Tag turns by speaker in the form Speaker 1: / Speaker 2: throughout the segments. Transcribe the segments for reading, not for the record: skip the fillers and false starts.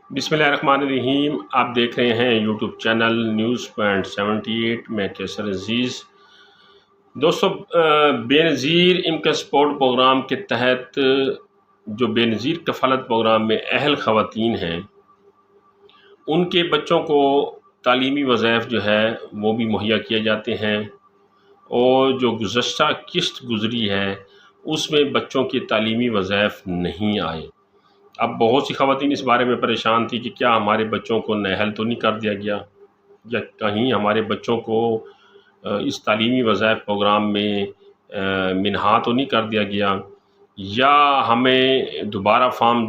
Speaker 1: بسم اللہ الرحمن الرحیم۔ آپ دیکھ رہے ہیں یوٹیوب چینل نیوز.78 میں کیسر عزیز۔ دوستو، بے نظیر انکم سپورٹ پروگرام کے تحت جو بے نظیر کفالت پروگرام میں اہل خواتین ہیں، ان کے بچوں کو تعلیمی وظائف جو ہے وہ بھی مہیا کیے جاتے ہیں، اور جو گزشتہ قسط گزری ہے اس میں بچوں کے تعلیمی وظائف نہیں آئے۔ اب بہت سی خواتین اس بارے میں پریشان تھی کہ کیا ہمارے بچوں کو نااہل تو نہیں کر دیا گیا، یا کہیں ہمارے بچوں کو اس تعلیمی وظائف پروگرام میں منہا تو نہیں کر دیا گیا، یا ہمیں دوبارہ فارم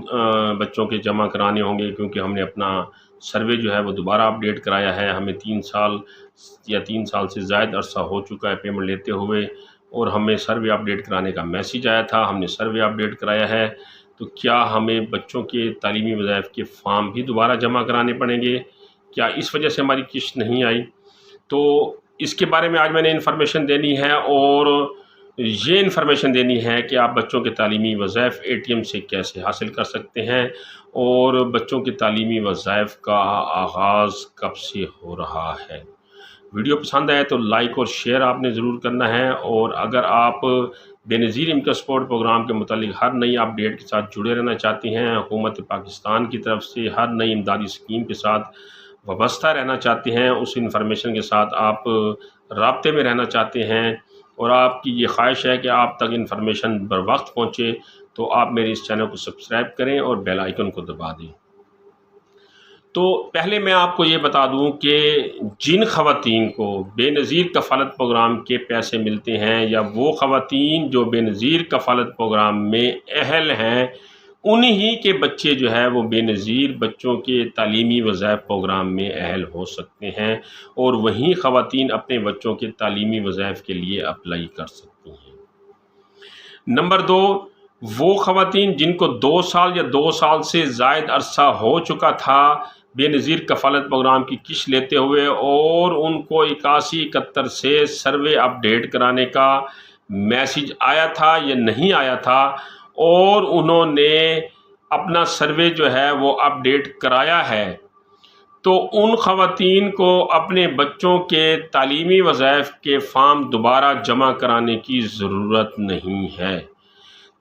Speaker 1: بچوں کے جمع کرانے ہوں گے، کیونکہ ہم نے اپنا سروے جو ہے وہ دوبارہ اپڈیٹ کرایا ہے۔ ہمیں 3 سال یا 3 سال سے زائد عرصہ ہو چکا ہے پیمنٹ لیتے ہوئے، اور ہمیں سروے اپڈیٹ کرانے کا میسیج آیا تھا، ہم نے سروے اپڈیٹ کرایا ہے۔ تو کیا ہمیں بچوں کے تعلیمی وظائف کے فارم بھی دوبارہ جمع کرانے پڑیں گے؟ کیا اس وجہ سے ہماری قسط نہیں آئی؟ تو اس کے بارے میں آج میں نے انفارمیشن دینی ہے، اور یہ انفارمیشن دینی ہے کہ آپ بچوں کے تعلیمی وظائف ATM سے کیسے حاصل کر سکتے ہیں، اور بچوں کے تعلیمی وظائف کا آغاز کب سے ہو رہا ہے۔ ویڈیو پسند آئے تو لائک اور شیئر آپ نے ضرور کرنا ہے، اور اگر آپ بے نظیر انکم سپورٹ پروگرام کے متعلق ہر نئی اپڈیٹ کے ساتھ جڑے رہنا چاہتے ہیں، حکومت پاکستان کی طرف سے ہر نئی امدادی اسکیم کے ساتھ وابستہ رہنا چاہتے ہیں، اس انفارمیشن کے ساتھ آپ رابطے میں رہنا چاہتے ہیں، اور آپ کی یہ خواہش ہے کہ آپ تک انفارمیشن بر وقت پہنچے، تو آپ میرے اس چینل کو سبسکرائب کریں اور بیل آئیکن کو دبا دیں۔ تو پہلے میں آپ کو یہ بتا دوں کہ جن خواتین کو بے نظیر کفالت پروگرام کے پیسے ملتے ہیں، یا وہ خواتین جو بے نظیر کفالت پروگرام میں اہل ہیں، انہی کے بچے جو ہے وہ بے نظیر بچوں کے تعلیمی وظائف پروگرام میں اہل ہو سکتے ہیں، اور وہیں خواتین اپنے بچوں کے تعلیمی وظائف کے لیے اپلائی کر سکتی ہیں۔ نمبر 2، وہ خواتین جن کو 2 سال یا 2 سال سے زائد عرصہ ہو چکا تھا بے نظیر کفالت پروگرام کی قسط لیتے ہوئے، اور ان کو 8171 سے سروے اپڈیٹ کرانے کا میسیج آیا تھا یا نہیں آیا تھا، اور انہوں نے اپنا سروے جو ہے وہ اپڈیٹ کرایا ہے، تو ان خواتین کو اپنے بچوں کے تعلیمی وظائف کے فارم دوبارہ جمع کرانے کی ضرورت نہیں ہے۔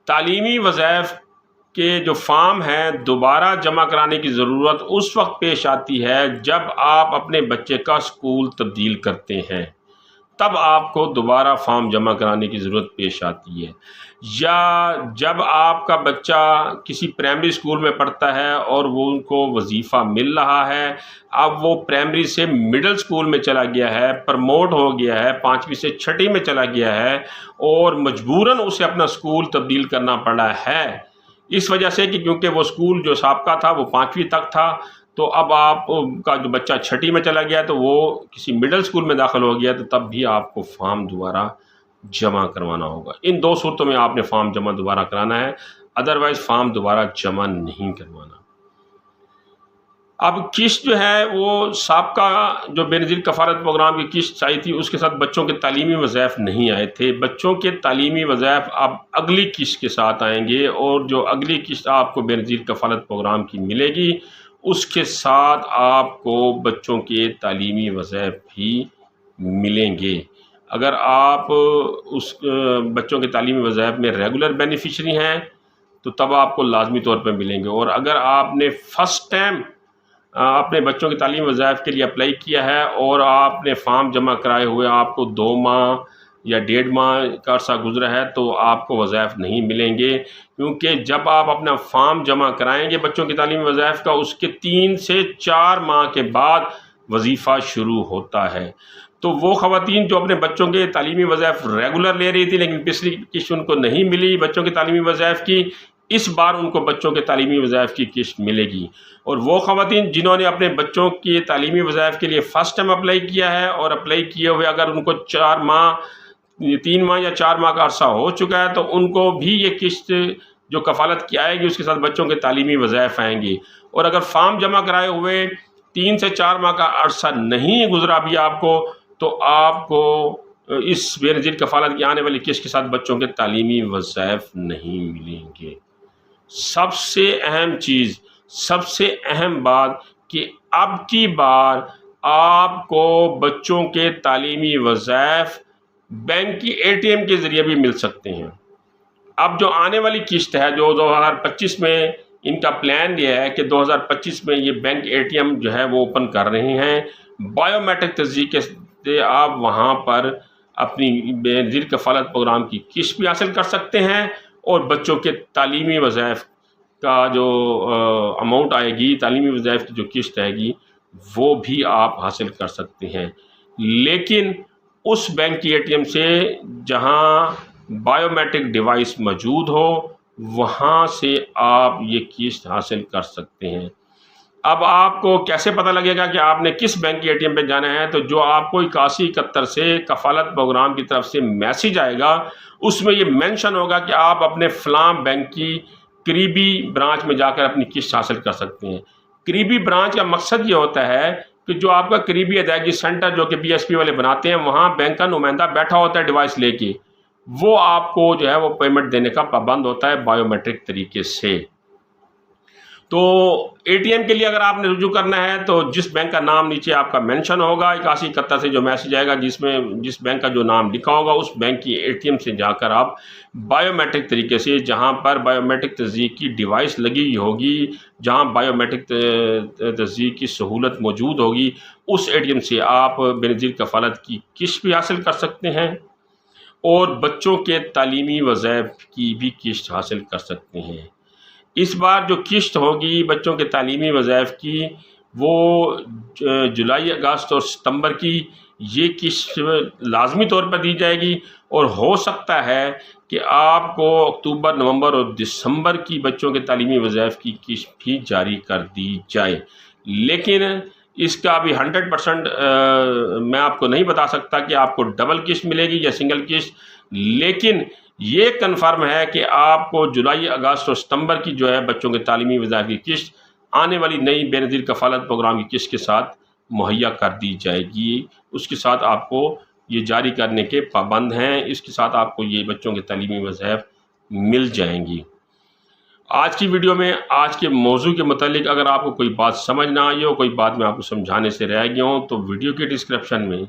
Speaker 1: تعلیمی وظائف کے جو فارم ہیں دوبارہ جمع کرانے کی ضرورت اس وقت پیش آتی ہے جب آپ اپنے بچے کا اسکول تبدیل کرتے ہیں، تب آپ کو دوبارہ فارم جمع کرانے کی ضرورت پیش آتی ہے، یا جب آپ کا بچہ کسی پرائمری اسکول میں پڑھتا ہے اور وہ ان کو وظیفہ مل رہا ہے، اب وہ پرائمری سے مڈل اسکول میں چلا گیا ہے، پرموٹ ہو گیا ہے، 5ویں سے 6ٹھی میں چلا گیا ہے، اور مجبوراً اسے اپنا اسکول تبدیل کرنا پڑا ہے، اس وجہ سے کہ کیونکہ وہ اسکول جو سابقہ تھا وہ 5ویں تک تھا، تو اب آپ کا جو بچہ 6ٹھی میں چلا گیا تو وہ کسی مڈل اسکول میں داخل ہو گیا، تو تب بھی آپ کو فارم دوبارہ جمع کروانا ہوگا۔ ان 2 صورتوں میں آپ نے فارم جمع دوبارہ کرانا ہے، ادروائز فارم دوبارہ جمع نہیں کروانا۔ اب قسط جو ہے وہ سابقہ جو بے نظیر کفالت پروگرام کی قسط آئی تھی اس کے ساتھ بچوں کے تعلیمی وظائف نہیں آئے تھے۔ بچوں کے تعلیمی وظائف اب اگلی قسط کے ساتھ آئیں گے، اور جو اگلی قسط آپ کو بے نظیر کفالت پروگرام کی ملے گی اس کے ساتھ آپ کو بچوں کے تعلیمی وظائف بھی ملیں گے۔ اگر آپ اس بچوں کے تعلیمی وظائف میں ریگولر بینیفیشری ہیں تو تب آپ کو لازمی طور پہ ملیں گے، اور اگر آپ نے فرسٹ ٹائم اپنے بچوں کی تعلیمی وظائف کے لیے اپلائی کیا ہے اور آپ نے فارم جمع کرائے ہوئے آپ کو 2 ماہ یا 1.5 ماہ کا عرصہ گزرا ہے تو آپ کو وظائف نہیں ملیں گے، کیونکہ جب آپ اپنا فارم جمع کرائیں گے بچوں کی تعلیمی وظائف کا، اس کے 3 سے 4 ماہ کے بعد وظیفہ شروع ہوتا ہے۔ تو وہ خواتین جو اپنے بچوں کے تعلیمی وظائف ریگولر لے رہی تھی لیکن پچھلی قسط ان کو نہیں ملی بچوں کی تعلیمی وظائف کی، اس بار ان کو بچوں کے تعلیمی وظائف کی قسط ملے گی۔ اور وہ خواتین جنہوں نے اپنے بچوں کی تعلیمی وظائف کے لیے فرسٹ ٹائم اپلائی کیا ہے، اور اپلائی کیے ہوئے اگر ان کو 3 ماہ یا 4 ماہ کا عرصہ ہو چکا ہے، تو ان کو بھی یہ قسط جو کفالت کی آئے گی اس کے ساتھ بچوں کے تعلیمی وظائف آئیں گی۔ اور اگر فارم جمع کرائے ہوئے 3 سے 4 ماہ کا عرصہ نہیں گزرا بھی آپ کو، تو آپ کو اس بے نظیر کفالت کی آنے والی قسط کے ساتھ بچوں کے تعلیمی وظائف نہیں ملیں گے۔ سب سے اہم چیز، سب سے اہم بات کہ اب کی بار آپ کو بچوں کے تعلیمی وظائف بینک کی ATM کے ذریعے بھی مل سکتے ہیں۔ اب جو آنے والی قسط ہے، جو 2025 میں ان کا پلان یہ ہے کہ 2025 میں یہ بینک ATM جو ہے وہ اوپن کر رہے ہیں، بایو میٹرک تصدیق سے آپ وہاں پر اپنی بے نظیر کفالت پروگرام کی قسط بھی حاصل کر سکتے ہیں، اور بچوں کے تعلیمی وظائف کا جو اماؤنٹ آئے گی، تعلیمی وظائف کی جو قسط آئے گی، وہ بھی آپ حاصل کر سکتے ہیں، لیکن اس بینک کی ATM سے جہاں بایو میٹرک ڈیوائس موجود ہو، وہاں سے آپ یہ قسط حاصل کر سکتے ہیں۔ اب آپ کو کیسے پتہ لگے گا کہ آپ نے کس بینک کی ATM پہ جانا ہے؟ تو جو آپ کو 8171 سے کفالت پروگرام کی طرف سے میسیج آئے گا، اس میں یہ مینشن ہوگا کہ آپ اپنے فلاں بینک کی قریبی برانچ میں جا کر اپنی قسط حاصل کر سکتے ہیں۔ قریبی برانچ کا مقصد یہ ہوتا ہے کہ جو آپ کا قریبی ادائیگی سینٹر جو کہ BSP والے بناتے ہیں، وہاں بینک کا نمائندہ بیٹھا ہوتا ہے ڈیوائس لے کے، وہ آپ کو جو ہے وہ پیمنٹ دینے کا پابند ہوتا ہے بایو میٹرک طریقے سے۔ تو ATM کے لیے اگر آپ نے رجوع کرنا ہے تو جس بینک کا نام نیچے آپ کا مینشن ہوگا 8171 سے جو میسیج آئے گا، جس بینک کا جو نام لکھا ہوگا، اس بینک کی ATM سے جا کر آپ بایو میٹرک طریقے سے، جہاں پر بایو میٹرک تصدیق کی ڈیوائس لگی ہوگی، جہاں بایو میٹرک تصدیق کی سہولت موجود ہوگی، اس ATM سے آپ بے نظیر کفالت کی قسط بھی حاصل کر سکتے ہیں، اور بچوں کے تعلیمی وظائف کی بھی قسط حاصل کر سکتے ہیں۔ اس بار جو قسط ہوگی بچوں کے تعلیمی وظائف کی، وہ جولائی، اگست اور ستمبر کی یہ قسط لازمی طور پر دی جائے گی، اور ہو سکتا ہے کہ آپ کو اکتوبر، نومبر اور دسمبر کی بچوں کے تعلیمی وظائف کی قسط بھی جاری کر دی جائے، لیکن اس کا ابھی 100% میں آپ کو نہیں بتا سکتا کہ آپ کو ڈبل قسط ملے گی یا سنگل قسط، لیکن یہ کنفرم ہے کہ آپ کو جولائی، اگست اور ستمبر کی جو ہے بچوں کے تعلیمی وظائف کی قسط آنے والی نئی بے نظیر کفالت پروگرام کی قسط کے ساتھ مہیا کر دی جائے گی۔ اس کے ساتھ آپ کو یہ جاری کرنے کے پابند ہیں، اس کے ساتھ آپ کو یہ بچوں کے تعلیمی وظائف مل جائیں گی۔ آج کی ویڈیو میں آج کے موضوع کے متعلق اگر آپ کو کوئی بات سمجھ نہ آئی ہو، کوئی بات میں آپ کو سمجھانے سے رہ گیا ہوں، تو ویڈیو کے ڈسکرپشن میں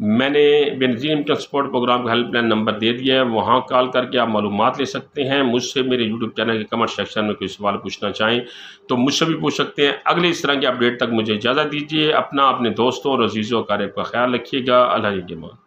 Speaker 1: میں نے بے نظیر انکم سپورٹ پروگرام کا ہیلپ لائن نمبر دے دیا ہے، وہاں کال کر کے آپ معلومات لے سکتے ہیں۔ مجھ سے میرے YouTube چینل کے کمنٹ سیکشن میں کوئی سوال پوچھنا چاہیں تو مجھ سے بھی پوچھ سکتے ہیں۔ اگلے اس طرح کے اپڈیٹ تک مجھے اجازت دیجیے۔ اپنا، اپنے دوستوں اور عزیزوں و اقارب کا خیال رکھیے گا۔ اللہ نگہبان۔